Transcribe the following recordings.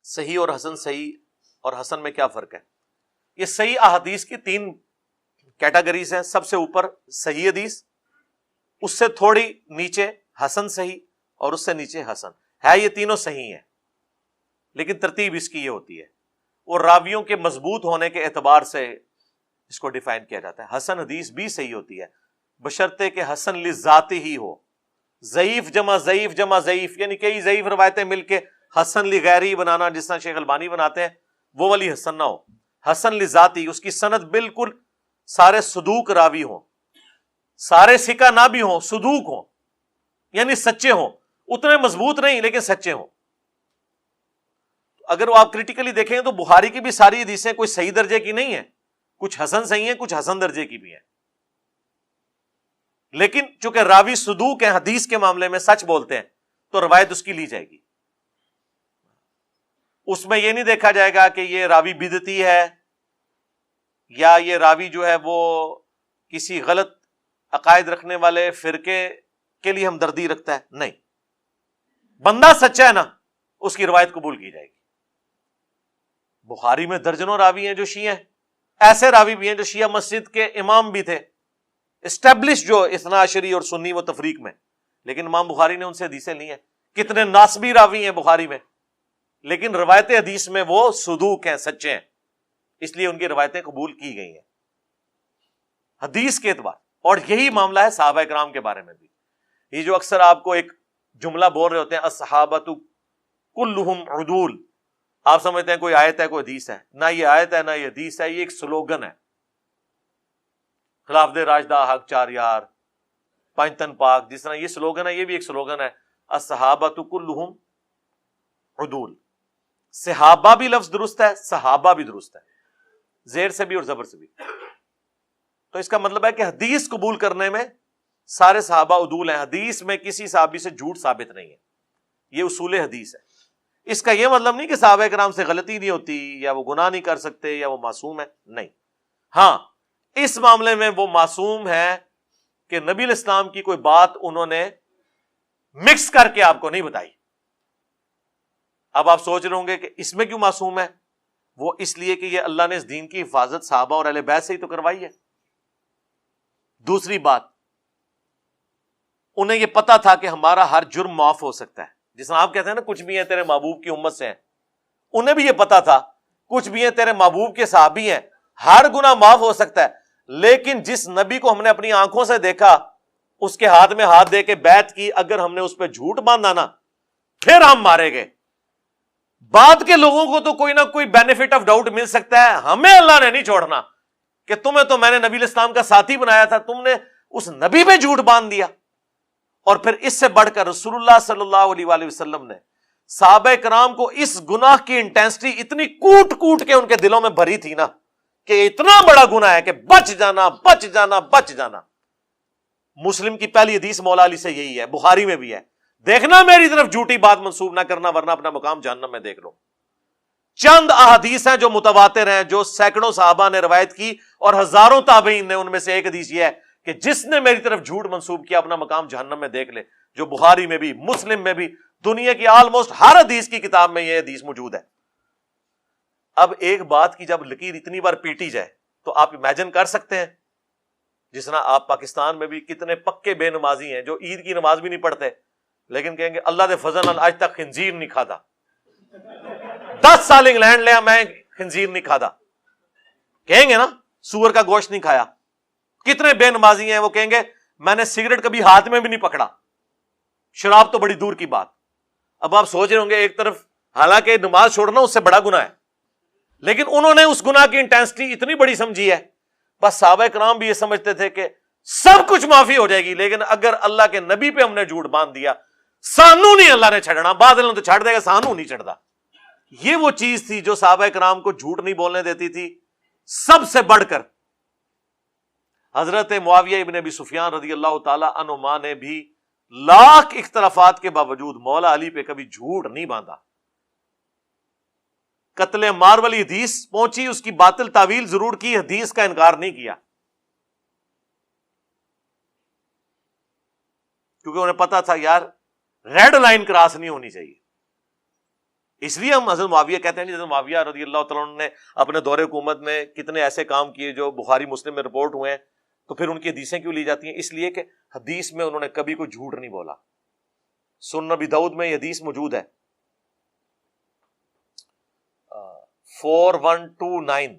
صحیح اور حسن، صحیح اور حسن میں کیا فرق ہے؟ یہ صحیح احادیث کی 3 کیٹیگریز ہیں. سب سے اوپر صحیح حدیث، اس سے تھوڑی نیچے حسن صحیح، اور اس سے نیچے حسن ہے. یہ تینوں صحیح ہیں، لیکن ترتیب اس کی یہ ہوتی ہے، اور راویوں کے مضبوط ہونے کے اعتبار سے اس کو ڈیفائن کیا جاتا ہے. حسن حدیث بھی صحیح ہوتی ہے بشرطے کہ حسن لذاتی ہی ہو. ضعیف جمع ضعیف جمع ضعیف، یعنی کئی ضعیف روایتیں مل کے حسن لغیری بنانا، جس طرح شیخ البانی بناتے ہیں، وہ والی حسن نہ ہو. حسن لذاتی، اس کی سند بالکل سارے صدوق راوی ہوں، سارے ثقہ نہ بھی ہوں، صدوق ہوں، یعنی سچے ہوں، اتنے مضبوط نہیں لیکن سچے ہوں. اگر وہ آپ کریٹیکلی دیکھیں تو بخاری کی بھی ساری حدیثیں کوئی صحیح درجے کی نہیں ہیں، کچھ حسن صحیح ہیں، کچھ حسن درجے کی بھی ہیں، لیکن چونکہ راوی صدوق ہیں، حدیث کے معاملے میں سچ بولتے ہیں، تو روایت اس کی لی جائے گی. اس میں یہ نہیں دیکھا جائے گا کہ یہ راوی بدعتی ہے یا یہ راوی جو ہے وہ کسی غلط عقائد رکھنے والے فرقے کے لیے ہمدردی رکھتا ہے. نہیں، بندہ سچا ہے نا، اس کی روایت قبول کی جائے گی. بخاری میں درجنوں راوی ہیں جو شیعہ ہیں، ایسے راوی بھی ہیں جو شیعہ مسجد کے امام بھی تھے، اسٹیبلش جو اثنا عشری اور سنی و تفریق میں، لیکن امام بخاری نے ان سے حدیثیں لی ہیں. کتنے ناسبی راوی ہیں بخاری میں، لیکن روایت حدیث میں وہ صدوق ہیں، سچے ہیں، اس لیے ان کی روایتیں قبول کی گئی ہیں حدیث کے اعتبار. اور یہی معاملہ ہے صحابہ کرام کے بارے میں بھی. یہ جو اکثر آپ کو ایک جملہ بول رہے ہوتے ہیں الصحابۃ کلہم عدول، آپ سمجھتے ہیں کوئی آیت ہے کوئی حدیث ہے. نہ یہ آیت ہے نہ یہ حدیث ہے، یہ ایک سلوگن ہے. خلاف دے راشدہ حق چار یار پانچ تن پاک، جس طرح یہ سلوگن ہے، یہ بھی ایک سلوگن ہے الصحابۃ کلہم عدول. صحابہ بھی لفظ درست ہے، صحابہ بھی درست ہے، زیر سے بھی اور زبر سے بھی. تو اس کا مطلب ہے کہ حدیث قبول کرنے میں سارے صحابہ عدول ہیں. حدیث میں کسی صحابی سے جھوٹ ثابت نہیں ہے، یہ اصول حدیث ہے. اس کا یہ مطلب نہیں کہ صحابہ کرام سے غلطی نہیں ہوتی یا وہ گناہ نہیں کر سکتے یا وہ معصوم ہے، نہیں. ہاں، اس معاملے میں وہ معصوم ہے کہ نبی علیہ السلام کی کوئی بات انہوں نے مکس کر کے آپ کو نہیں بتائی. اب آپ سوچ رہے ہوں گے کہ اس میں کیوں معصوم ہے؟ وہ اس لیے کہ یہ اللہ نے اس دین کی حفاظت صحابہ اور اہل بیت سے ہی تو کروائی ہے. دوسری بات، انہیں یہ پتا تھا کہ ہمارا ہر جرم معاف ہو سکتا ہے. جس طرح آپ کہتے ہیں نا کچھ بھی ہیں تیرے محبوب کی امت سے ہیں، انہیں بھی یہ پتا تھا کچھ بھی ہیں تیرے محبوب کے صحابی ہیں، ہر گناہ معاف ہو سکتا ہے. لیکن جس نبی کو ہم نے اپنی آنکھوں سے دیکھا، اس کے ہاتھ میں ہاتھ دے کے بیعت کی، اگر ہم نے اس پہ جھوٹ باندھا نا، پھر ہم مارے گئے. بعد کے لوگوں کو تو کوئی نہ کوئی بینیفٹ آف ڈاؤٹ مل سکتا ہے، ہمیں اللہ نے نہیں چھوڑنا کہ تمہیں تو میں نے نبی علیہ السلام کا ساتھی بنایا تھا، تم نے اس نبی پہ جھوٹ باندھ دیا. اور پھر اس سے بڑھ کر رسول اللہ صلی اللہ علیہ وآلہ وسلم نے صحابہ کرام کو اس گناہ کی انٹینسٹی اتنی کوٹ کوٹ کے ان کے دلوں میں بھری تھی نا کہ اتنا بڑا گناہ ہے کہ بچ جانا بچ جانا بچ جانا. مسلم کی پہلی حدیث مولا علی سے یہی ہے، بخاری میں بھی ہے، دیکھنا میری طرف جھوٹی بات منسوب نہ کرنا ورنہ اپنا مقام جہنم میں دیکھ لو. چند احادیث ہیں جو متواتر ہیں، جو سینکڑوں صحابہ نے روایت کی اور ہزاروں تابعین نے. ان میں سے ایک حدیث یہ ہے کہ جس نے میری طرف جھوٹ منسوب کیا اپنا مقام جہنم میں دیکھ لے، جو بخاری میں بھی مسلم میں بھی دنیا کی آلموسٹ ہر حدیث کی کتاب میں یہ حدیث موجود ہے. اب ایک بات کی جب لکیر اتنی بار پیٹی جائے تو آپ امیجن کر سکتے ہیں، جس طرح آپ پاکستان میں بھی کتنے پکے بے نمازی ہیں جو عید کی نماز بھی نہیں پڑھتے، لیکن کہیں گے اللہ دے فضل نال آج تک خنزیر نہیں کھادا، 10 سال انگلینڈ لیا میں خنزیر نہیں کھادا. کہیں گے نا سور کا گوشت نہیں کھایا. کتنے بے نمازی ہیں وہ کہیں گے میں نے سگریٹ کبھی ہاتھ میں بھی نہیں پکڑا، شراب تو بڑی دور کی بات. اب آپ سوچ رہے ہوں گے ایک طرف حالانکہ نماز چھوڑنا اس سے بڑا گناہ ہے، لیکن انہوں نے اس گناہ کی انٹینسٹی اتنی بڑی سمجھی ہے. بس صحابہ کرام بھی یہ سمجھتے تھے کہ سب کچھ معافی ہو جائے گی، لیکن اگر اللہ کے نبی پہ ہم نے جھوٹ باندھ دیا سانو نہیں اللہ نے چھڑنا، بادل تو چھڑ دے گا، سانو نہیں چڑھتا. یہ وہ چیز تھی جو صحابہ کرام کو جھوٹ نہیں بولنے دیتی تھی. سب سے بڑھ کر حضرت معاویہ ابن ابی سفیان رضی اللہ تعالی عنہما نے بھی لاکھ اختلافات کے باوجود مولا علی پہ کبھی جھوٹ نہیں باندھا. قتل عمار والی حدیث پہنچی، اس کی باطل تعویل ضرور کی، حدیث کا انکار نہیں کیا، کیونکہ انہیں پتا تھا یار ریڈ لائن کراس نہیں ہونی چاہیے. اس لیے ہم حضرت معاویہ کہتے ہیں حضرت معاویہ رضی اللہ تعالیٰ عنہ نے اپنے دور حکومت میں کتنے ایسے کام کیے جو بخاری مسلم میں رپورٹ ہوئے ہیں، تو پھر ان کی حدیثیں کیوں لی جاتی ہیں؟ اس لیے کہ حدیث میں انہوں نے کبھی کوئی جھوٹ نہیں بولا. سنن ابی داؤد میں یہ حدیث موجود ہے 4129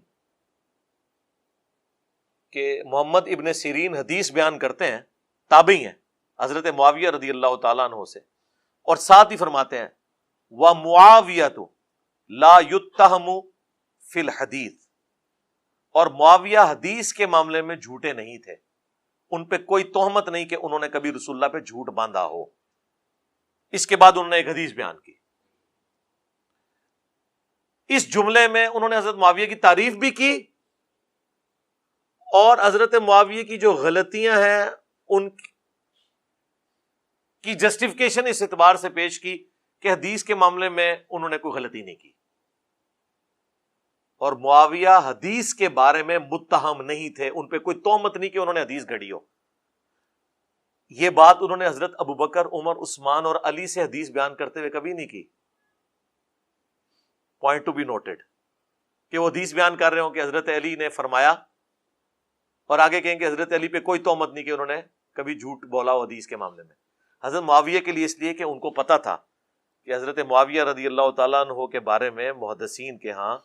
کہ محمد ابن سیرین حدیث بیان کرتے ہیں، تابعی ہیں حضرت معاویہ رضی اللہ تعالیٰ عنہ سے، اور ساتھ ہی فرماتے ہیں وَمُعَاوِيَةُ لَا يُتَّهَمُ فِي الْحَدِيثِ، اور معاویہ حدیث کے معاملے میں جھوٹے نہیں تھے، ان پہ کوئی تہمت نہیں کہ انہوں نے کبھی رسول اللہ پہ جھوٹ باندھا ہو. اس کے بعد انہوں نے ایک حدیث بیان کی، اس جملے میں انہوں نے حضرت معاویہ کی تعریف بھی کی اور حضرت معاویہ کی جو غلطیاں ہیں ان کی جسٹیفیکیشن اس اعتبار سے پیش کی کہ حدیث کے معاملے میں انہوں نے کوئی غلطی نہیں کی، اور معاویہ حدیث کے بارے میں متہم نہیں تھے، ان پہ کوئی تہمت نہیں کہ انہوں نے حدیث گھڑی ہو. یہ بات انہوں نے حضرت ابوبکر، عمر، عثمان اور علی سے حدیث بیان کرتے ہوئے کبھی نہیں کی. پوائنٹ ٹو بی نوٹڈ کہ وہ حدیث بیان کر رہے ہوں کہ حضرت علی نے فرمایا، اور آگے کہیں کہ حضرت علی پہ کوئی تہمت نہیں کہ انہوں نے کبھی جھوٹ بولا ہو حدیث کے معاملے میں. حضرت معاویہ کے لیے اس لیے کہ ان کو پتا تھا کہ حضرت معاویہ رضی اللہ تعالیٰ عنہ کے بارے میں محدثین کے ہاں،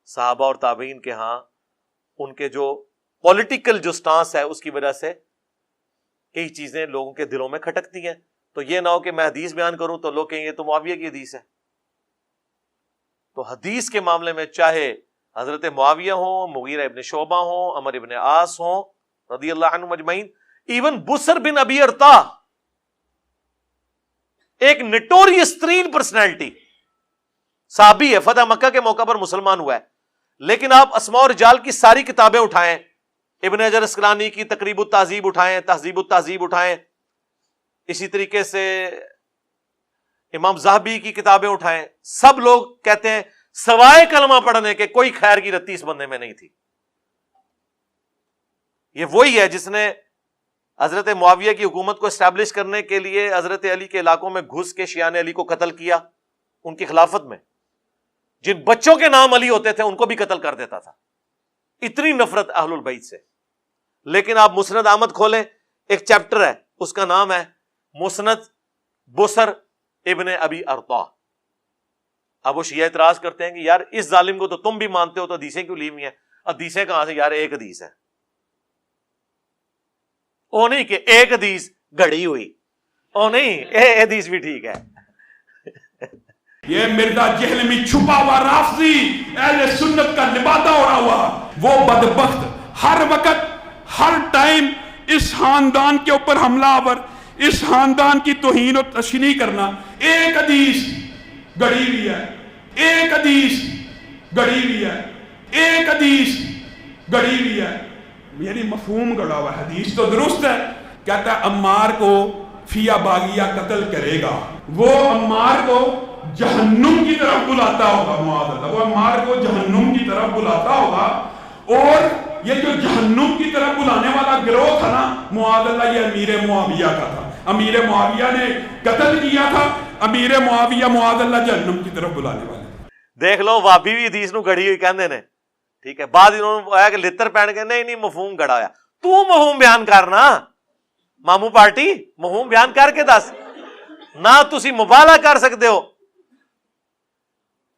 صحابہ اور تابعین کے ہاں، ان کے جو پولیٹیکل جو سٹانس ہے اس کی وجہ سے کئی چیزیں لوگوں کے دلوں میں کھٹکتی ہیں. تو یہ نہ ہو کہ میں حدیث بیان کروں تو لوگ کہیں یہ تو معاویہ کی حدیث ہے. تو حدیث کے معاملے میں چاہے حضرت معاویہ ہوں، مغیرہ ابن شعبہ ہوں، عمر ابن عاص ہوں رضی اللہ عنہ مجمعین، ایون بسر بن ابی ارطا، ایک نٹوریس ترین پرسنالٹی صحابی ہے، فتح مکہ کے موقع پر مسلمان ہوا ہے، لیکن آپ اسماء و رجال کی ساری کتابیں اٹھائیں، ابن حجر اسقلانی کی تقریب التہذیب اٹھائیں، تہذیب التہذیب اٹھائیں، اسی طریقے سے امام ذہبی کی کتابیں اٹھائیں، سب لوگ کہتے ہیں سوائے کلمہ پڑھنے کے کوئی خیر کی رتی اس بندے میں نہیں تھی. یہ وہی ہے جس نے حضرت معاویہ کی حکومت کو اسٹیبلش کرنے کے لیے حضرت علی کے علاقوں میں گھس کے شیعان علی کو قتل کیا ان کی خلافت میں. جن بچوں کے نام علی ہوتے تھے ان کو بھی قتل کر دیتا تھا، اتنی نفرت اہل البیت سے. لیکن آپ مسند احمد کھولیں، ایک چیپٹر ہے اس کا نام ہے مسند بسر ابن ابی ارطا. اب وہ شیعہ اعتراض کرتے ہیں کہ یار اس ظالم کو تو تم بھی مانتے ہو تو حدیثیں کیوں لی ہوئی ہیں؟ حدیثیں کہاں سے؟ یار ایک حدیث ہے، او نہیں کہ ایک حدیث گھڑی ہوئی، او نہیں اے حدیث بھی ٹھیک ہے. یہ مرزا جہل میں چھپا ہوا رافضی اہل سنت کا لبادہ اڑا ہوا وہ بدبخت ہر وقت ہر ٹائم اس خاندان کے اوپر حملہ آور، اس خاندان کی توہین و تشنیع کرنا. ایک حدیث گڑی ہوئی ہے، ایک حدیث گڑی ہوئی ہے، ایک حدیث گڑی ہوئی ہے، یعنی مفہوم گڑا ہوا. حدیث تو درست ہے، کہتا ہے عمار کو فیا باغیہ قتل کرے گا، وہ عمار کو جہنم کی طرف بلاتا ہوگا، معاذ اللہ، وہ عمار کو جہنم کی طرف بلاتا ہوگا. اور یہ جو جہنم کی طرف بلانے والا گروہ تھا نا معاذ اللہ، یہ امیر معاویہ کا تھا. امیر معاویہ نے قتل کیا تھا، امیر معاویہ معاذ اللہ جہنم کی طرف بلانے والے. دیکھ لو وابی بھی حدیث نو گھڑی ہوئی کہندے نے، ٹھیک ہے. بعد انہوں نے آیا کہ لتر پہن کے نہیں مفہوم گڑا ہویا. تو مفہوم بیان کرنا مامو پارٹی، مفہوم بیان کر کے دس نہ. تسی مبالغہ کر سکتے ہو،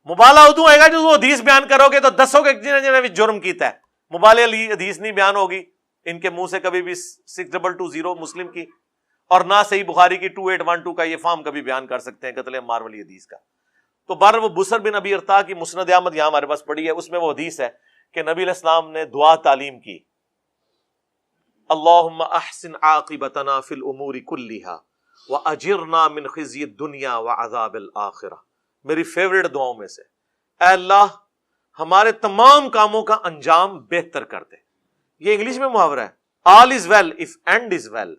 مبالغہ ادو ہوئے گا جو حدیث بیان کرو گے تو دسو گے جنہیں جنہیں بھی جرم کیتا ہے. مبالغہ لی حدیث نہیں بیان ہوگی ان کے منہ سے کبھی بھی 6220 مسلم کی، اور نہ صحیح بخاری کی 2812 کا یہ فارم کبھی بیان کر سکتے ہیں قتل عمار والی حدیث کا. تو بہر وہ بسر بن ابی ارطا کی مسند احمد یہاں ہمارے پاس پڑھی ہے، اس میں وہ حدیث ہے کہ نبی علیہ السلام نے دعا تعلیم کی، اللہم احسن عاقبتنا فی الامور کلہا واجرنا من خزی الدنیا وعذاب الاخرہ. میری فیوریٹ دعاؤں میں سے، اے اللہ ہمارے تمام کاموں کا انجام بہتر کر دے. یہ انگلش میں محاورہ ہے، all is well if end is well.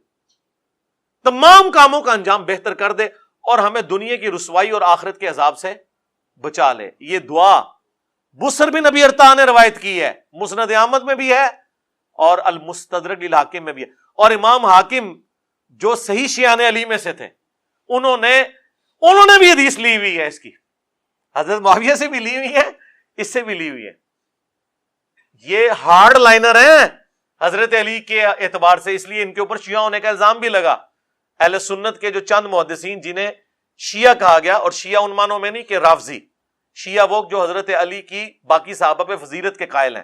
تمام کاموں کا انجام بہتر کر دے اور ہمیں دنیا کی رسوائی اور آخرت کے عذاب سے بچا لے. یہ دعا بسر بن ابی ارطا نے روایت کی ہے، مسند احمد میں بھی ہے اور المستدرک للحاکم میں بھی ہے. اور امام حاکم جو صحیح شیعان علی میں سے تھے انہوں نے بھی حدیث لی ہوئی ہے اس کی. حضرت معاویہ سے بھی لی ہوئی ہے، اس سے بھی لی ہوئی ہے. یہ ہارڈ لائنر ہیں حضرت علی کے اعتبار سے، اس لیے ان کے اوپر شیعہ ہونے کا الزام بھی لگا. اہل سنت کے جو چند محدثین جنہیں شیعہ کہا گیا، اور شیعہ ان معنوں میں نہیں کہ رافضی، شیعہ وہ جو حضرت علی کی باقی صحابہ پہ فضیلت کے قائل ہیں،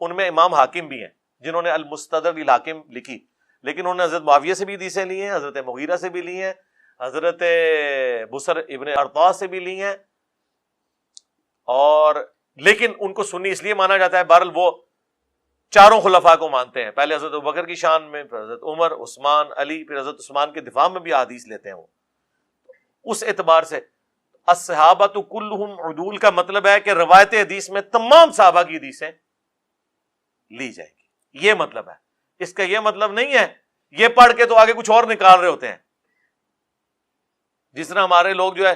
ان میں امام حاکم بھی ہیں جنہوں نے المستدرک للحاکم لکھی، لیکن انہوں نے حضرت معاویہ سے بھی حدیثیں لی ہیں، حضرت مغیرہ سے بھی لی ہیں، حضرت بصر ابن ارطاء سے بھی لی ہیں، اور لیکن ان کو سنی اس لیے مانا جاتا ہے، بہرحال وہ چاروں خلفاء کو مانتے ہیں. پہلے حضرت ابوبکر کی شان میں، پھر حضرت عمر، عثمان، علی، پھر حضرت عثمان کے دفاع میں بھی حدیث لیتے ہیں. وہ اس اعتبار سے الصحابۃ کلہم عدول کا مطلب ہے کہ روایت حدیث میں تمام صحابہ کی حدیثیں لی جائیں گی، یہ مطلب ہے. اس کا یہ مطلب نہیں ہے یہ پڑھ کے تو آگے کچھ اور نکال رہے ہوتے ہیں. جس طرح ہمارے لوگ جو ہے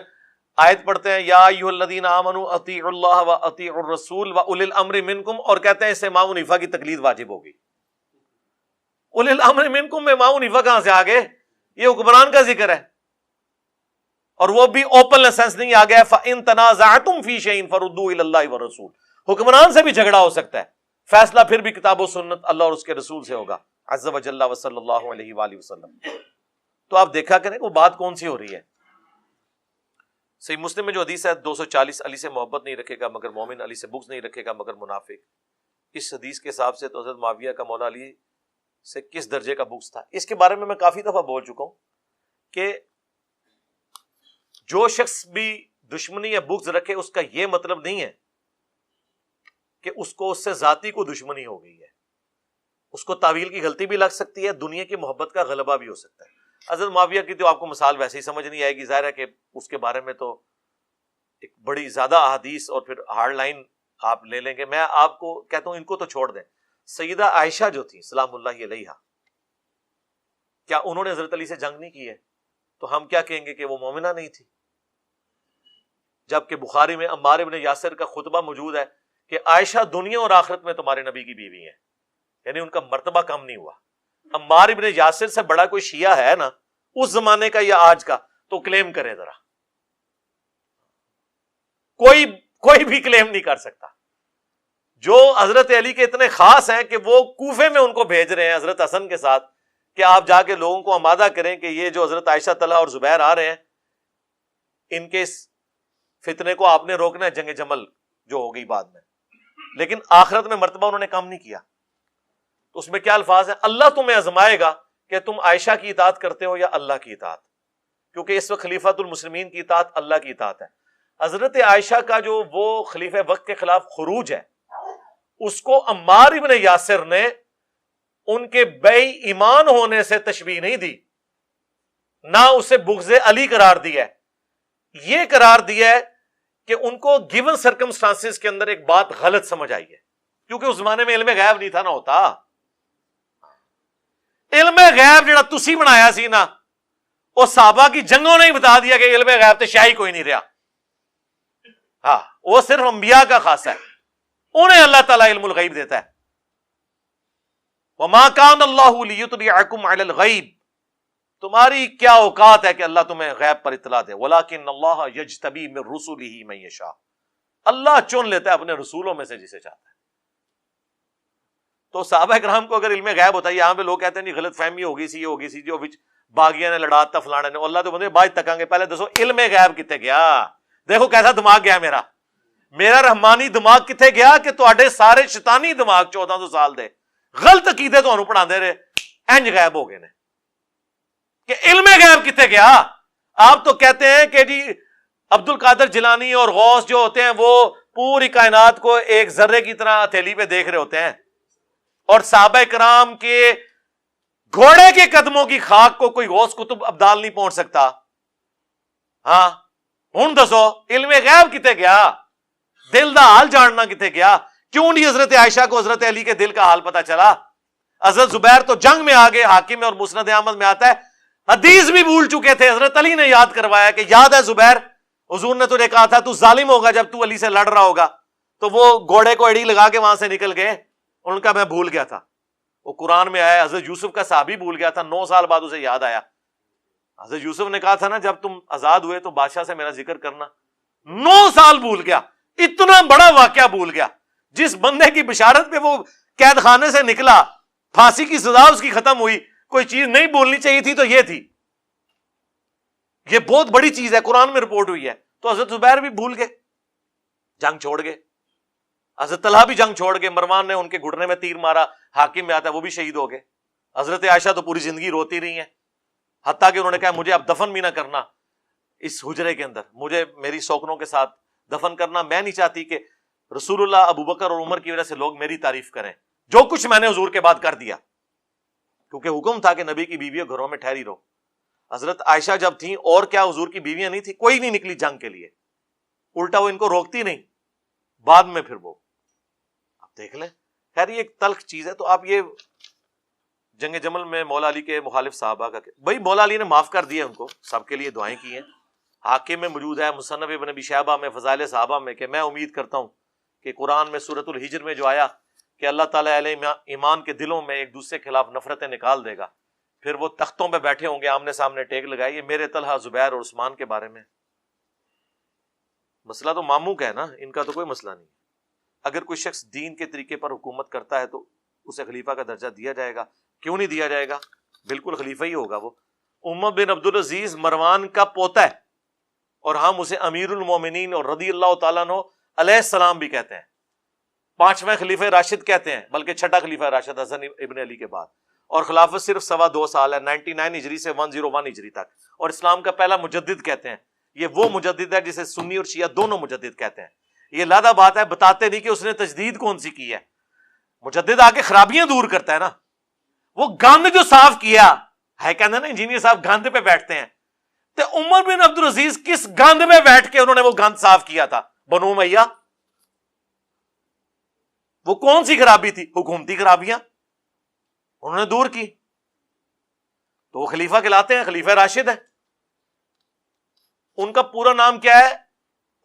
آیت پڑھتے ہیں یا ایھا الذین آمنوا اطیعوا اللہ واطیعوا الرسول واولی الامر منکم، اور کہتے ہیں اس سے امام حنیفہ کی تقلید واجب ہوگی. اولی الامر منکم میں امام حنیفہ کہاں سے آ گئے؟ یہ حکمران کا ذکر ہے، اور وہ بھی اوپن لائسنس نہیں آ گیا فَإِن تَنَازَعْتُمْ فِي شَيْءٍ فَرُدُّوهُ إِلَى اللَّهِ وَالرَّسُولِ. حکمران سے بھی جھگڑا ہو سکتا ہے، فیصلہ پھر بھی کتاب و سنت اللہ اور اس کے رسول سے ہوگا عز و جل وصلی اللہ علیہ وآلہ وسلم. تو آپ دیکھا کریں وہ بات کون سی ہو رہی ہے. صحیح مسلم میں جو حدیث ہے 240 علی سے محبت نہیں رکھے گا مگر مومن، علی سے بغض نہیں رکھے گا مگر منافق. اس حدیث کے حساب سے تو حضرت معاویہ کا مولا علی سے کس درجے کا بغض تھا، اس کے بارے میں کافی دفعہ بول چکا ہوں کہ جو شخص بھی دشمنی یا بغض رکھے اس کا یہ مطلب نہیں ہے کہ اس کو اس سے ذاتی کو دشمنی ہو گئی ہے. اس کو تعویل کی غلطی بھی لگ سکتی ہے، دنیا کی محبت کا غلبہ بھی ہو سکتا ہے. حضرت معاویہ کی تو آپ کو مثال ویسے ہی سمجھ نہیں آئے گی، ظاہر ہے کہ اس کے بارے میں تو ایک بڑی زیادہ احادیث اور پھر ہارڈ لائن آپ لے لیں گے. میں آپ کو کہتا ہوں ان کو تو چھوڑ دیں. سیدہ عائشہ جو تھی سلام اللہ علیہا، کیا انہوں نے حضرت علی سے جنگ نہیں کی ہے؟ تو ہم کیا کہیں گے کہ وہ مومنہ نہیں تھی؟ جبکہ بخاری میں عمار ابن یاسر کا خطبہ موجود ہے کہ عائشہ دنیا اور آخرت میں تمہارے نبی کی بیوی ہیں، یعنی ان کا مرتبہ کم نہیں ہوا. عمار ابن یاسر سے بڑا کوئی شیعہ ہے نا اس زمانے کا یا آج کا تو کلیم کرے ذرا. کوئی بھی کلیم نہیں کر سکتا. جو حضرت علی کے اتنے خاص ہیں کہ وہ کوفے میں ان کو بھیج رہے ہیں حضرت حسن کے ساتھ کہ آپ جا کے لوگوں کو آمادہ کریں کہ یہ جو حضرت عائشہ طلحہ اور زبیر آ رہے ہیں ان کے اس فتنے کو آپ نے روکنا ہے، جنگ جمل جو ہو گئی بعد میں. لیکن آخرت میں مرتبہ انہوں نے کم نہیں کیا. تو اس میں کیا الفاظ ہیں؟ اللہ تمہیں آزمائے گا کہ تم عائشہ کی اطاعت کرتے ہو یا اللہ کی اطاعت، کیونکہ اس وقت خلیفۃ المسلمین کی اطاعت اللہ کی اطاعت ہے. حضرت عائشہ کا جو وہ خلیفہ وقت کے خلاف خروج ہے اس کو عمار ابن یاسر نے ان کے بے ایمان ہونے سے تشبیہ نہیں دی، نہ اسے بغض علی قرار دیا ہے. یہ قرار دیا ہے کہ ان کو گیون سرکمسٹانسز کے اندر ایک بات غلط سمجھ آئی ہے، کیونکہ اس زمانے میں علم غیب نہیں تھا نہ ہوتا. علم غیب جڑا تسی بنایا سی نا وہ صحابہ کی جنگوں نے ہی بتا دیا کہ علم غیب تے شاہی کوئی نہیں رہا. ہاں وہ صرف انبیاء کا خاصہ ہے، انہیں اللہ تعالیٰ علم الغیب دیتا ہے. وَمَا كَانَ اللَّهُ لِيُطْلِعَكُمْ عَلَى الْغَيْبِ، تمہاری کیا اوقات ہے کہ اللہ تمہیں غیب پر اطلاع دے. وَلَكِنَّ اللَّهَ يَجْتَبِي مِن رُّسُلِهِ مَن يَشَاءُ، اللہ چن لیتا ہے اپنے رسولوں میں سے جسے چاہتا ہے. تو صحابہ کرام کو اگر علم غیب ہوتا ہے، یہاں پہ لوگ کہتے ہیں نہیں غلط فہمی ہوگی سی جو باغیاں نے لڑاتا فلانے نے، اللہ تو بندے باج تکاں گے. پہلے دسو علم غیب کتے گیا؟ دیکھو کیسا دماغ گیا میرا رحمانی دماغ کتے گیا کہ تواڈے سارے شیطانی دماغ 1400 سال دے غلط عقیدے تانوں پڑھاندے رہے انج غائب ہو گئے نے کہ علم غیب کتے گیا. آپ تو کہتے ہیں کہ جی عبد القادر جیلانی اور غوث جو ہوتے ہیں وہ پوری کائنات کو ایک ذرے کی طرح ہتھیلی پہ دیکھ رہے ہوتے ہیں، اور صحابہ کرام کے گھوڑے کے قدموں کی خاک کو کوئی غوث کتب ابدال نہیں پہنچ سکتا. ہاں ہن دسو علم غیب کتے گیا؟ دل دا حال جاننا کتے گیا؟ کیوں نہیں حضرت عائشہ کو حضرت علی کے دل کا حال پتا چلا؟ حضرت زبیر تو جنگ میں آگے، حاکم میں اور مسند احمد میں آتا ہے حدیث بھی بھول چکے تھے، حضرت علی نے یاد کروایا کہ یاد ہے زبیر حضور نے تجھے کہا تھا تو ظالم ہوگا جب تو علی سے لڑ رہا ہوگا. تو وہ گھوڑے کو اڑی لگا کے وہاں سے نکل گئے. ان کا میں بھول گیا تھا. وہ قرآن میں آیا حضرت یوسف کا صحابی بھول گیا تھا، 9 سال بعد اسے یاد آیا. حضرت یوسف نے کہا تھا نا جب تم آزاد ہوئے تو بادشاہ سے میرا ذکر کرنا. 9 سال بھول گیا، اتنا بڑا واقعہ بھول گیا. جس بندے کی بشارت پہ وہ قید خانے سے نکلا، پھانسی کی سزا اس کی ختم ہوئی، کوئی چیز نہیں بولنی چاہیے تھی تو یہ تھی. یہ بہت بڑی چیز ہے، قرآن میں رپورٹ ہوئی ہے. تو حضرت زبیر بھی بھول گئے، جنگ چھوڑ گئے. حضرت طلحہ بھی جنگ چھوڑ گئے، مروان نے ان کے گھٹنے میں تیر مارا، حاکم میں آتا ہے وہ بھی شہید ہو گئے. حضرت عائشہ تو پوری زندگی روتی رہی ہیں، حتیٰ کہ انہوں نے کہا مجھے اب دفن بھی نہ کرنا اس حجرے کے اندر، مجھے میری سوکنوں کے ساتھ دفن کرنا، میں نہیں چاہتی کہ رسول اللہ، ابو بکر اور عمر کی وجہ سے لوگ میری تعریف کریں، جو کچھ میں نے حضور کے بعد کر دیا. کیونکہ حکم تھا کہ نبی کی بیویوں گھروں میں ٹھہری رہو. حضرت عائشہ جب تھیں اور کیا حضور کی بیویاں نہیں تھی، کوئی نہیں نکلی جنگ کے لیے، الٹا وہ ان کو روکتی نہیں. بعد میں پھر وہ آپ دیکھ لیں. خیر یہ ایک تلخ چیز ہے. تو آپ یہ جنگ جمل میں مولا علی کے مخالف صحابہ کا بھائی مولا علی نے معاف کر دیا ان کو، سب کے لیے دعائیں کی ہیں. حاکم میں موجود ہے، مصنف ابن ابی شیبہ میں، فضائل صحابہ میں، کہ میں امید کرتا ہوں کہ قرآن میں سورۃ الحجر میں جو آیا کہ اللہ تعالیٰ علیہ ایمان کے دلوں میں ایک دوسرے کے خلاف نفرتیں نکال دے گا، پھر وہ تختوں پہ بیٹھے ہوں گے آمنے سامنے ٹیک لگائے. یہ میرے طلحہ، زبیر اور عثمان کے بارے میں. مسئلہ تو ماموں کا ہے نا، ان کا تو کوئی مسئلہ نہیں. اگر کوئی شخص دین کے طریقے پر حکومت کرتا ہے تو اسے خلیفہ کا درجہ دیا جائے گا. کیوں نہیں دیا جائے گا؟ بالکل خلیفہ ہی ہوگا وہ. عمر بن عبدالعزیز مروان کا پوتا ہے، اور ہم اسے امیر المومنین اور رضی اللہ تعالیٰ عنہ علیہ السلام بھی کہتے ہیں. 5ویں خلیفہ راشد کہتے ہیں، بلکہ چھٹا خلیفہ راشد حسن ابن علی کے بعد. اور خلافت صرف 2.25 سال ہے، 99 ہجری سے 101 ہجری تک. اور اسلام کا پہلا مجدد کہتے ہیں. یہ وہ مجدد ہے جسے سنی اور شیعہ دونوں مجدد کہتے ہیں. یہ لادہ بات ہے، بتاتے نہیں کہ اس نے تجدید کون سی کی ہے. مجدد آ کے خرابیاں دور کرتا ہے نا. وہ گند جو صاف کیا ہے، کہتے ہیں نا انجینئر صاحب گند پہ بیٹھتے ہیں، تو عمر بن عبدالعزیز کس گند میں بیٹھ کے انہوں نے وہ گند صاف کیا تھا؟ بنو امیہ. وہ کون سی خرابی تھی؟ حکومتی خرابیاں انہوں نے دور کی. تو وہ خلیفہ کہلاتے ہیں، خلیفہ راشد ہے. ان کا پورا نام کیا ہے؟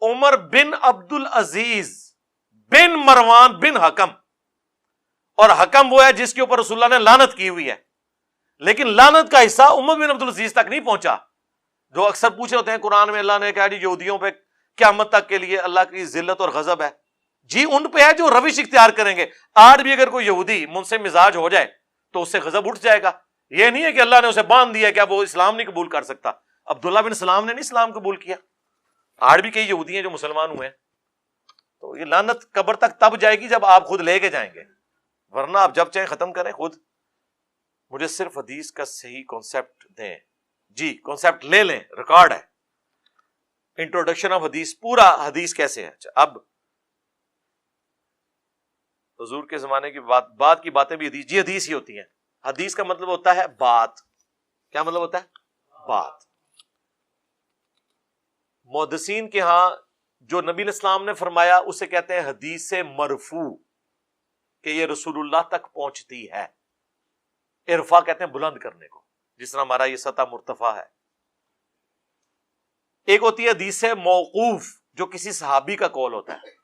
عمر بن عبدالعزیز بن مروان بن حکم. اور حکم وہ ہے جس کے اوپر رسول اللہ نے لعنت کی ہوئی ہے، لیکن لعنت کا حصہ عمر بن عبدالعزیز تک نہیں پہنچا. جو اکثر پوچھے ہوتے ہیں قرآن میں اللہ نے کہا جی یہودیوں پہ قیامت تک کے لیے اللہ کی ذلت اور غضب ہے. جی ان پہ ہے جو روش اختیار کریں گے. آج بھی اگر کوئی یہودی من سے مزاج ہو جائے تو اس سے غضب اٹھ جائے گا. یہ نہیں ہے کہ اللہ نے اسے باندھ دیا کہ وہ اسلام نہیں قبول کر سکتا. عبداللہ بن سلام نے نہیں اسلام قبول کیا. آج بھی کئی یہودی ہیں جو مسلمان ہوئے ہیں. تو یہ لعنت قبر تک تب جائے گی جب آپ خود لے کے جائیں گے، ورنہ آپ جب چاہیں ختم کریں خود. مجھے صرف حدیث کا صحیح کانسیپٹ دیں. جی کانسیپٹ لے لیں، ریکارڈ ہے. انٹروڈکشن آف حدیث، پورا حدیث کیسے ہے. اچھا اب حضور کے زمانے کی بات کی باتیں بھی حدیث. جی حدیث ہی ہوتی ہیں. حدیث کا مطلب ہوتا ہے بات. کیا مطلب ہوتا ہے؟ بات. محدثین کے ہاں جو نبی علیہ السلام نے فرمایا اسے کہتے ہیں حدیث مرفوع، کہ یہ رسول اللہ تک پہنچتی ہے. ارفا کہتے ہیں بلند کرنے کو، جس طرح ہمارا یہ سطح مرتفع ہے. ایک ہوتی ہے حدیث موقوف، جو کسی صحابی کا قول ہوتا ہے،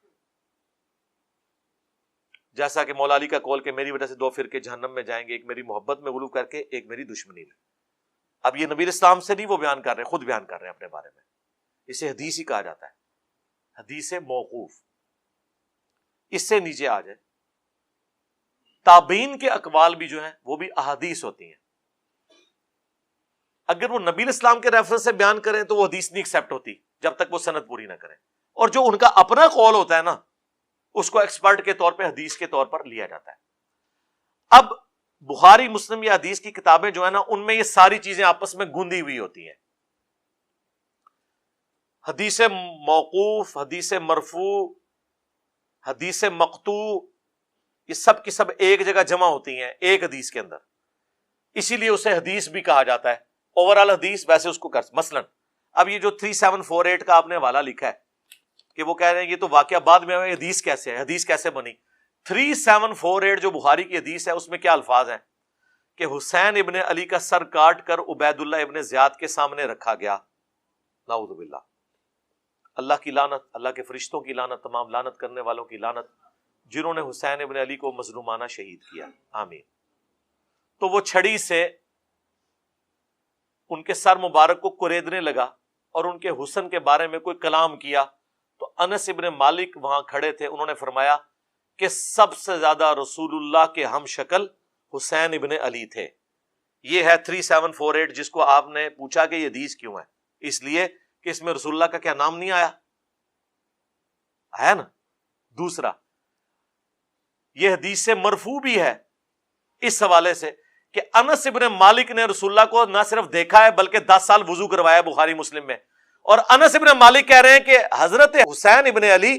جیسا کہ مولا علی کا قول کہ میری وجہ سے 2 فرقے جہنم میں جائیں گے، ایک میری محبت میں غلو کر کے، ایک میری دشمنی میں. اب یہ نبی اسلام سے نہیں وہ بیان کر رہے، خود بیان کر رہے ہیں اپنے بارے میں. اسے حدیث ہی کہا جاتا ہے، حدیث موقوف. اس سے نیچے آ جائے تابعین کے اقوال بھی جو ہیں وہ بھی احادیث ہوتی ہیں. اگر وہ نبی اسلام کے ریفرنس سے بیان کریں تو وہ حدیث نہیں ایکسیپٹ ہوتی جب تک وہ سند پوری نہ کریں. اور جو ان کا اپنا قول ہوتا ہے نا، اس کو ایکسپرٹ کے طور پہ حدیث کے طور پر لیا جاتا ہے. اب بخاری مسلم یا حدیث کی کتابیں جو ہے نا، ان میں یہ ساری چیزیں آپس میں گندی ہوئی ہوتی ہیں. حدیث موقوف، حدیث مرفوع، حدیث مقطوع، یہ سب کی سب ایک جگہ جمع ہوتی ہیں ایک حدیث کے اندر. اسی لیے اسے حدیث بھی کہا جاتا ہے. اوور آل حدیث ویسے اس کو مثلا اب یہ جو 3748 کا آپ نے حوالہ لکھا ہے کہ وہ کہہ رہے ہیں یہ تو واقعہ بعد میں ہوئے، حدیث کیسے ہے، حدیث کیسے بنی. 3748 جو بخاری کی حدیث ہے اس میں کیا الفاظ ہیں کہ حسین ابن علی کا سر کاٹ کر عبید اللہ ابن زیاد کے سامنے رکھا گیا. نعوذ باللہ. اللہ کی لعنت، اللہ کے فرشتوں کی لعنت، تمام لعنت کرنے والوں کی لعنت جنہوں نے حسین ابن علی کو مظلومانہ شہید کیا. آمین. تو وہ چھڑی سے ان کے سر مبارک کو کریدنے لگا اور ان کے حسن کے بارے میں کوئی کلام کیا انس ابن مالک وہاں کھڑے تھے، انہوں نے فرمایا کہ سب سے زیادہ رسول اللہ کے ہم شکل حسین ابن علی تھے۔ یہ ہے 3748 جس کو آپ نے پوچھا کہ یہ حدیث کیوں ہے، اس لیے کہ اس میں رسول اللہ کا کیا نام نہیں آیا نا۔ دوسرا، یہ حدیث سے مرفوع بھی ہے اس حوالے سے کہ انس ابن مالک نے رسول اللہ کو نہ صرف دیکھا ہے بلکہ 10 سال وضو کروایا، بخاری مسلم میں۔ اور انس ابن مالک کہہ رہے ہیں کہ حضرت حسین ابن علی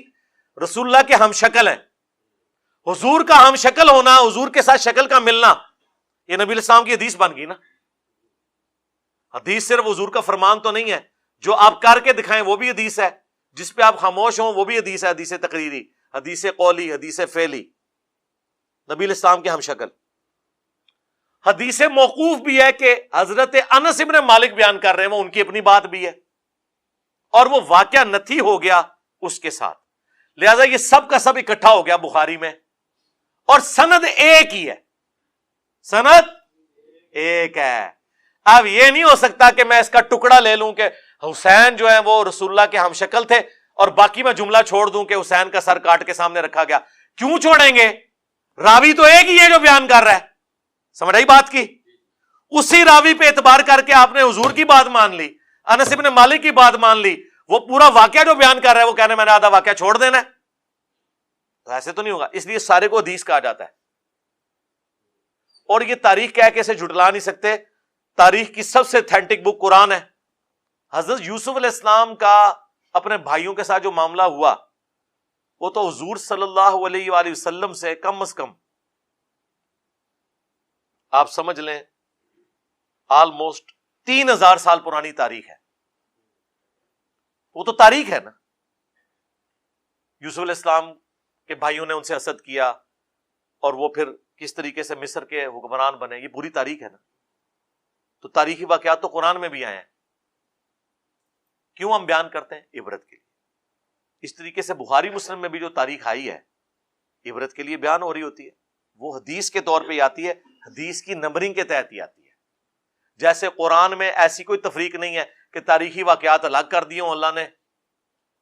رسول اللہ کے ہم شکل ہیں۔ حضور کا ہم شکل ہونا، حضور کے ساتھ شکل کا ملنا، یہ نبی علیہ السلام کی حدیث بن گئی نا۔ حدیث صرف حضور کا فرمان تو نہیں ہے، جو آپ کر کے دکھائیں وہ بھی حدیث ہے، جس پہ آپ خاموش ہوں وہ بھی حدیث ہے، حدیث تقریری، حدیث قولی، حدیث فعلی، نبی علیہ السلام کے ہم شکل۔ حدیث موقوف بھی ہے کہ حضرت انس ابن مالک بیان کر رہے ہیں، وہ ان کی اپنی بات بھی ہے، اور وہ واقعہ نتھی ہو گیا اس کے ساتھ، لہذا یہ سب کا سب اکٹھا ہو گیا بخاری میں، اور سند ایک ہی ہے، سند ایک ہے۔ اب یہ نہیں ہو سکتا کہ میں اس کا ٹکڑا لے لوں کہ حسین جو ہے وہ رسول اللہ کے ہم شکل تھے اور باقی میں جملہ چھوڑ دوں کہ حسین کا سر کاٹ کے سامنے رکھا گیا۔ کیوں چھوڑیں گے؟ راوی تو ایک ہی ہے جو بیان کر رہا ہے، سمجھ آئی بات کی؟ اسی راوی پہ اعتبار کر کے آپ نے حضور کی بات مان لی، انس ابن مالک کی بات مان لی، وہ پورا واقعہ جو بیان کر رہا ہے وہ کہنے میں نے آدھا واقعہ چھوڑ دینا ہے، تو ایسے تو نہیں ہوگا۔ اس لیے سارے کو حدیث کہا جاتا ہے، اور یہ تاریخ کہہ کے اسے جھٹلا نہیں سکتے۔ تاریخ کی سب سے اتھینٹک بک قرآن ہے۔ حضرت یوسف علیہ السلام کا اپنے بھائیوں کے ساتھ جو معاملہ ہوا، وہ تو حضور صلی اللہ علیہ وآلہ وسلم سے کم از کم آپ سمجھ لیں آلموسٹ 3000 سال پرانی تاریخ ہے۔ وہ تو تاریخ ہے نا، یوسف علیہ السلام کے بھائیوں نے ان سے حسد کیا اور وہ پھر کس طریقے سے مصر کے حکمران بنے، یہ پوری تاریخ ہے نا۔ تو تاریخی واقعات تو قرآن میں بھی آئے ہیں، کیوں ہم بیان کرتے ہیں؟ عبرت کے لیے۔ اس طریقے سے بخاری مسلم میں بھی جو تاریخ آئی ہے عبرت کے لیے بیان ہو رہی ہوتی ہے، وہ حدیث کے طور پہ ہی آتی ہے، حدیث کی نمبرنگ کے تحت ہی آتی ہے۔ جیسے قرآن میں ایسی کوئی تفریق نہیں ہے کہ تاریخی واقعات الگ کر دیے ہوں اللہ نے،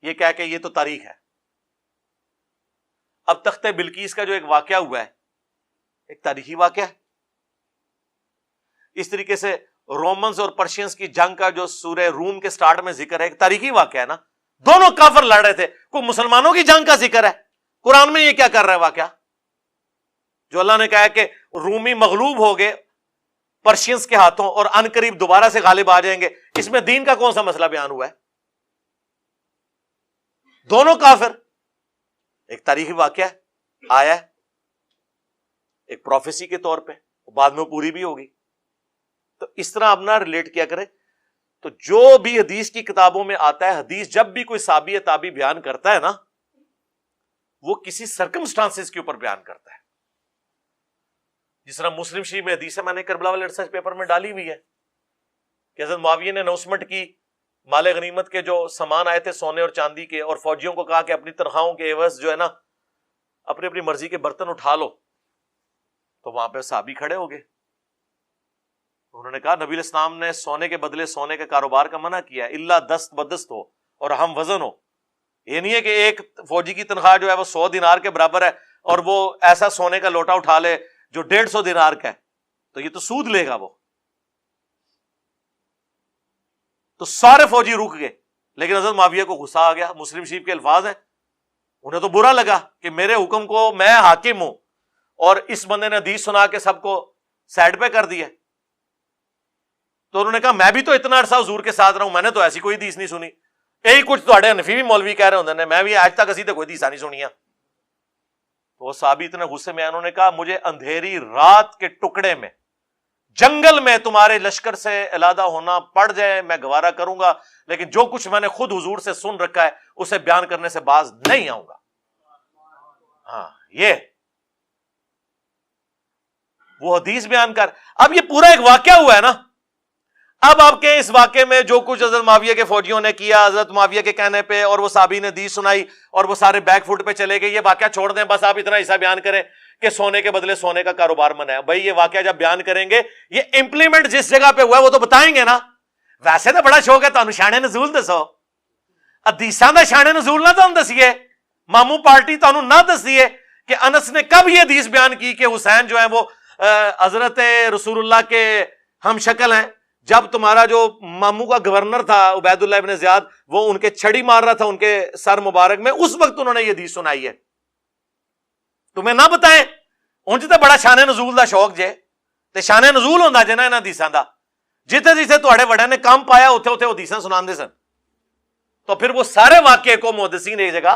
یہ کہہ کہ یہ تو تاریخ ہے۔ اب تخت بلقیس کا جو ایک واقعہ ہوا ہے، ایک تاریخی واقعہ ہے۔ اس طریقے سے رومنز اور پرشینز کی جنگ کا جو سورہ روم کے سٹارٹ میں ذکر ہے، ایک تاریخی واقعہ ہے نا۔ دونوں کافر لڑ رہے تھے، کوئی مسلمانوں کی جنگ کا ذکر ہے قرآن میں، یہ کیا کر رہا ہے واقعہ؟ جو اللہ نے کہا ہے کہ رومی مغلوب ہو گئے پرشینز کے ہاتھوں اور ان قریب دوبارہ سے غالب آ جائیں گے، اس میں دین کا کون سا مسئلہ بیان ہوا ہے؟ دونوں کافر، ایک تاریخی واقعہ آیا ہے، ایک پروفیسی کے طور پہ، بعد میں پوری بھی ہوگی۔ تو اس طرح اپنا ریلیٹ کیا کرے۔ تو جو بھی حدیث کی کتابوں میں آتا ہے، حدیث جب بھی کوئی صحابی یا تابعی بیان کرتا ہے نا، وہ کسی سرکمسٹانسز کے اوپر بیان کرتا ہے۔ جس طرح مسلم شریف میں حدیث ہے، میں نے کربلا والے ریسرچ پیپر میں ڈالی ہوئی ہے کہ حضرت معاویہ نے اناؤنسمنٹ کی مال غنیمت کے جو سامان آئے تھے سونے اور چاندی کے، اور فوجیوں کو کہا کہ اپنی تنخواہوں کے عوض جو ہے نا اپنی اپنی مرضی کے برتن اٹھا لو، تو وہاں پہ صحابی کھڑے ہو گئے۔ انہوں نے کہا نبی علیہ السلام نے سونے کے بدلے سونے کے کاروبار کا منع کیا ہے، اللہ دست بدست ہو اور ہم وزن ہو۔ یہ نہیں ہے کہ ایک فوجی کی تنخواہ جو ہے وہ 100 دینار کے برابر ہے اور وہ ایسا سونے کا لوٹا اٹھا لے جو 150 دینار کا ہے، تو یہ تو سود لے گا وہ۔ تو سارے فوجی رک گئے، لیکن حضرت معاویہ کو غصہ آ گیا۔ مسلم شریف کے الفاظ ہیں، انہیں تو برا لگا کہ میرے حکم کو میں حاکم ہوں اور اس بندے نے حدیث سنا کے سب کو سائڈ پہ کر دیا۔ تو انہوں نے کہا میں بھی تو اتنا عرصہ حضور کے ساتھ رہا ہوں، میں نے تو ایسی کوئی حدیث نہیں سنی۔ یہی کچھ تھوڑے حنفی بھی مولوی کہہ رہے ہوندے نے، میں بھی آج تک اسی تے کوئی حدیث نہیں سنی ہے۔ تو وہ صحابی اتنے غصے میں، انہوں نے کہا مجھے اندھیری رات کے ٹکڑے میں جنگل میں تمہارے لشکر سے علیحدہ ہونا پڑ جائے میں گوارا کروں گا، لیکن جو کچھ میں نے خود حضور سے سن رکھا ہے اسے بیان کرنے سے باز نہیں آؤں گا۔ ہاں، یہ وہ حدیث بیان کر۔ اب یہ پورا ایک واقعہ ہوا ہے نا، اب آپ کے اس واقعے میں جو کچھ حضرت معاویہ کے فوجیوں نے کیا حضرت معاویہ کے کہنے پہ، اور وہ صحابی نے حدیث سنائی اور وہ سارے بیک فٹ پہ چلے گئے، یہ واقعہ چھوڑ دیں، بس آپ اتنا حصہ بیان کریں کہ سونے کے بدلے سونے کا کاروبار منع ہے۔ بھائی یہ واقعہ جب بیان کریں گے، یہ امپلیمنٹ جس جگہ پہ ہوا ہے وہ تو بتائیں گے نا۔ ویسے تو بڑا شوق ہے تو شان نزول دسو، حدیثاں دا شان نزول نہ تم دسیے, مامو پارٹی تانوں نہ دسیے کہ انس نے کب یہ حدیث بیان کی کہ حسین جو ہے وہ حضرت رسول اللہ کے ہم شکل ہیں. جب تمہارا جو مامو کا گورنر تھا عبید اللہ ابن زیاد, وہ ان کے چھڑی مار رہا تھا ان کے سر مبارک میں, اس وقت انہوں نے یہ حدیث سنائی ہے. تمہیں نہ بتائیں انج تے بڑا شان نزول دا شوق جے, تے شان نزول ہوندا جے نا انہاں حدیثاں دا. جتھے جتھے تواڈے وڈیاں نے کام پایا اوتھے اوتھے حدیثاں سناندے سن. تو پھر وہ سارے واقعے کو محدثین ایک جگہ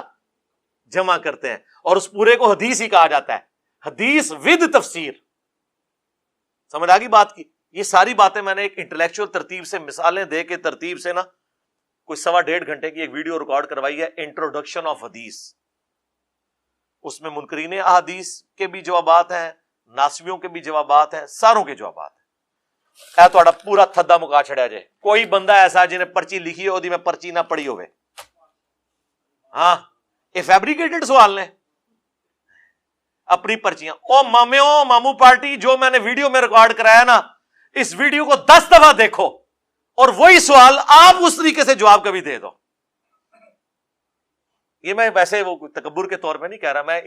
جمع کرتے ہیں اور اس پورے کو حدیث ہی کہا جاتا ہے, حدیث ود تفسیر. سمجھ آ گئی بات کی؟ یہ ساری باتیں میں نے ایک انٹلیکچوئل ترتیب سے, مثالیں دے کے ترتیب سے نا کوئی 1.5 گھنٹے کی ایک ویڈیو ریکارڈ کروائی ہے, انٹروڈکشن آف حدیث. اس میں منکرین احادیث کے بھی جوابات ہیں, ناسبیوں کے بھی جوابات ہیں, ساروں کے جوابات ہیں. اے تہاڈا پورا تھدا مکا چھڑیا جائے. کوئی بندہ ایسا جنہیں پرچی لکھی ہو دی میں پرچی نہ پڑھی ہوئے, ہاں یہ فیبریکیٹڈ سوال نے اپنی پرچیاں. او مامو پارٹی, جو میں نے ویڈیو میں ریکارڈ کرایا نا, اس ویڈیو کو 10 دفعہ دیکھو اور وہی سوال آپ اس طریقے سے جواب کبھی دے دو. یہ میں ویسے وہ تکبر کے طور پہ نہیں کہہ رہا, میں